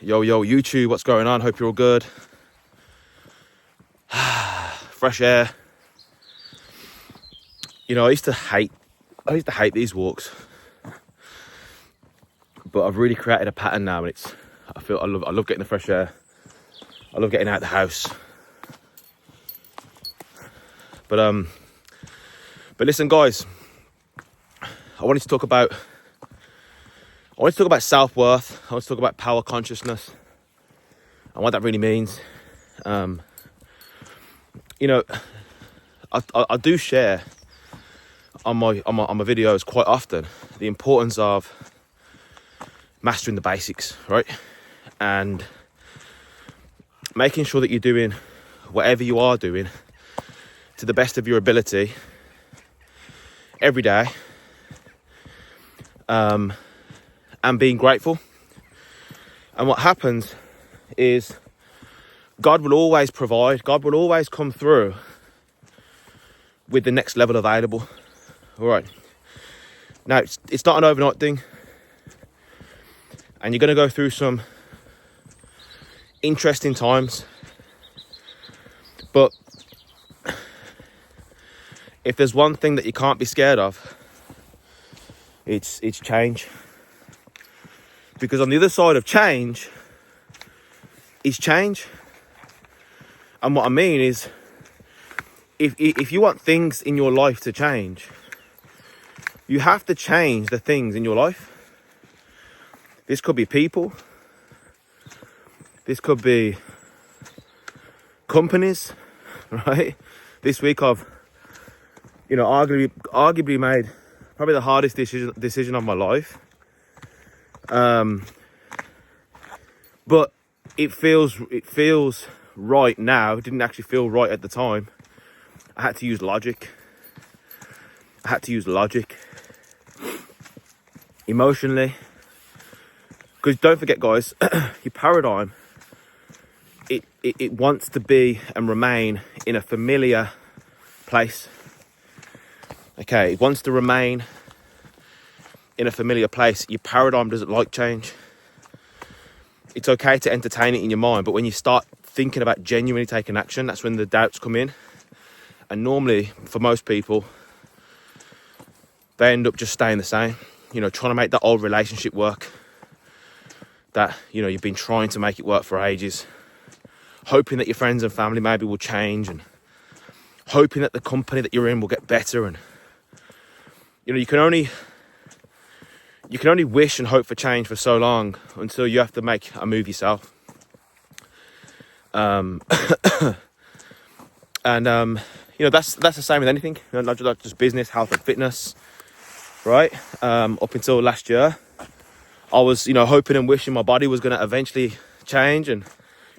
Yo, YouTube, what's going on? Hope you're all good. Fresh air. You know, I used to hate these walks, but I've really created a pattern now, and I love getting the fresh air. I love getting out of the house. But listen, guys, I wanted to talk about self-worth. I want to talk about power consciousness and what that really means. You know, I do share on my videos quite often the importance of mastering the basics, right? And making sure that you're doing whatever you are doing to the best of your ability every day, and being grateful. And what happens is God will always provide. God will always come through with the next level available. All right. Now, it's not an overnight thing, and you're going to go through some interesting times. But if there's one thing that you can't be scared of, it's change. Because on the other side of change is change. And what I mean is, if you want things in your life to change, you have to change the things in your life. This could be people. This could be companies, right? This week I've, arguably made probably the hardest decision of my life. But it feels right now. It didn't actually feel right at the time. I had to use logic. Emotionally. Because don't forget, guys, your paradigm, it wants to be and remain in a familiar place. Okay, it wants to remain in a familiar place. Your paradigm doesn't like change. It's okay to entertain it in your mind, but when you start thinking about genuinely taking action, that's when the doubts come in. And normally, for most people, they end up just staying the same. Trying to make that old relationship work. That, you've been trying to make it work for ages. Hoping that your friends and family maybe will change, and hoping that the company that you're in will get better. And, you can only wish and hope for change for so long until you have to make a move yourself. And that's the same with anything, not just business, health and fitness, right? Up until last year, I was, hoping and wishing my body was going to eventually change, and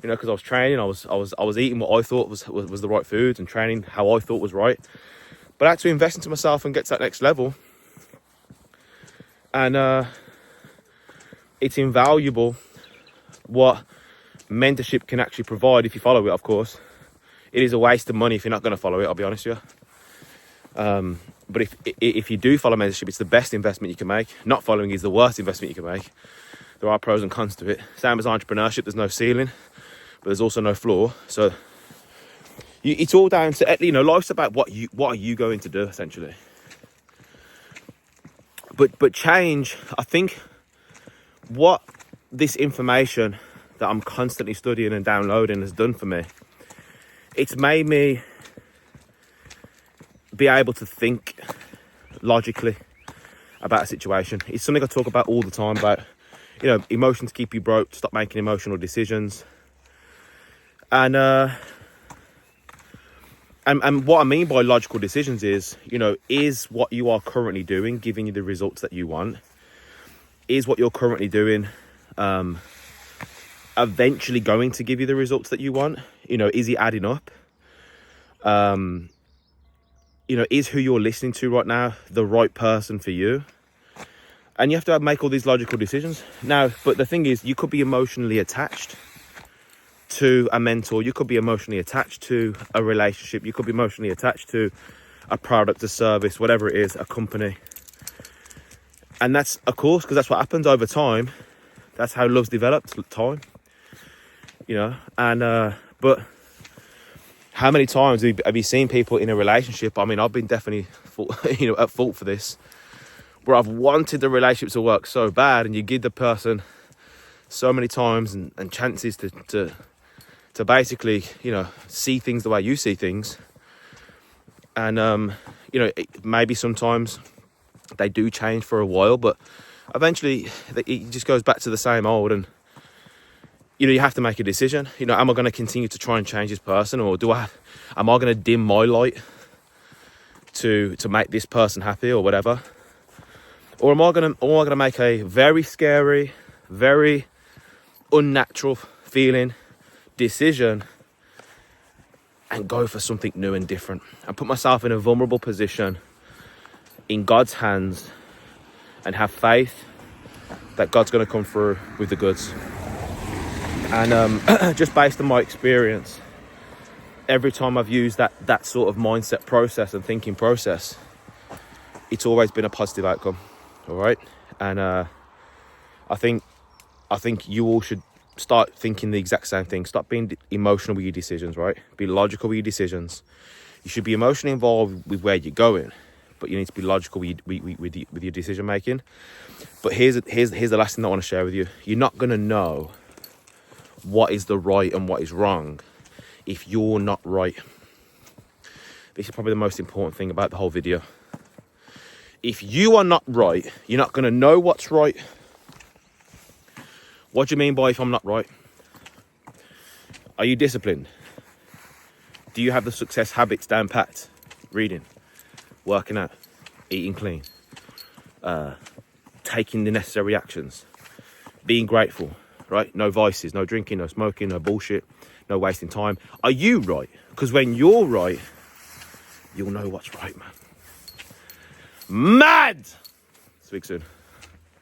because I was training, I was eating what I thought was the right foods and training how I thought was right. But I had to invest into myself and get to that next level. And it's invaluable what mentorship can actually provide if you follow it, of course. It is a waste of money if you're not going to follow it, I'll be honest with you. But if you do follow mentorship, it's the best investment you can make. Not following is the worst investment you can make. There are pros and cons to it. Same as entrepreneurship, there's no ceiling, but there's also no floor. So it's all down to, life's about what are you going to do, essentially. But change, I think what this information that I'm constantly studying and downloading has done for me, it's made me be able to think logically about a situation. It's something I talk about all the time about, emotions keep you broke, stop making emotional decisions. And what I mean by logical decisions is, is what you are currently doing giving you the results that you want? Is what you're currently doing eventually going to give you the results that you want? Is it adding up? Is who you're listening to right now the right person for you? And you have to make all these logical decisions. Now, but the thing is, you could be emotionally attached to a mentor. You could be emotionally attached to a relationship. You could be emotionally attached to a product, a service, whatever it is, a company. And that's, of course, because that's what happens over time. That's how love's developed, time. You know, and but how many times have you seen people in a relationship? I mean, I've been definitely at fault for this, where I've wanted the relationship to work so bad, and you give the person so many times and chances to basically, see things the way you see things. And, maybe sometimes they do change for a while, but eventually it just goes back to the same old. And, you have to make a decision. Am I going to continue to try and change this person, or am I going to dim my light to make this person happy or whatever? Or am I going to make a very scary, very unnatural feeling decision and go for something new and different and put myself in a vulnerable position in God's hands and have faith that God's going to come through with the goods? And just based on my experience, every time I've used that sort of mindset process and thinking process, it's always been a positive outcome. All right. And I think you all should start thinking the exact same thing. Stop being emotional with your decisions, right? Be logical with your decisions. You should be emotionally involved with where you're going, but you need to be logical with your decision making. But here's the last thing I want to share with you. You're not going to know what is the right and what is wrong if you're not right. This is probably the most important thing about the whole video. If you are not right, you're not going to know what's right. What do you mean by if I'm not right? Are you disciplined? Do you have the success habits down pat? Reading, working out, eating clean, taking the necessary actions, being grateful, right? No vices, no drinking, no smoking, no bullshit, no wasting time. Are you right? Because when you're right, you'll know what's right, man. Mad! Speak soon.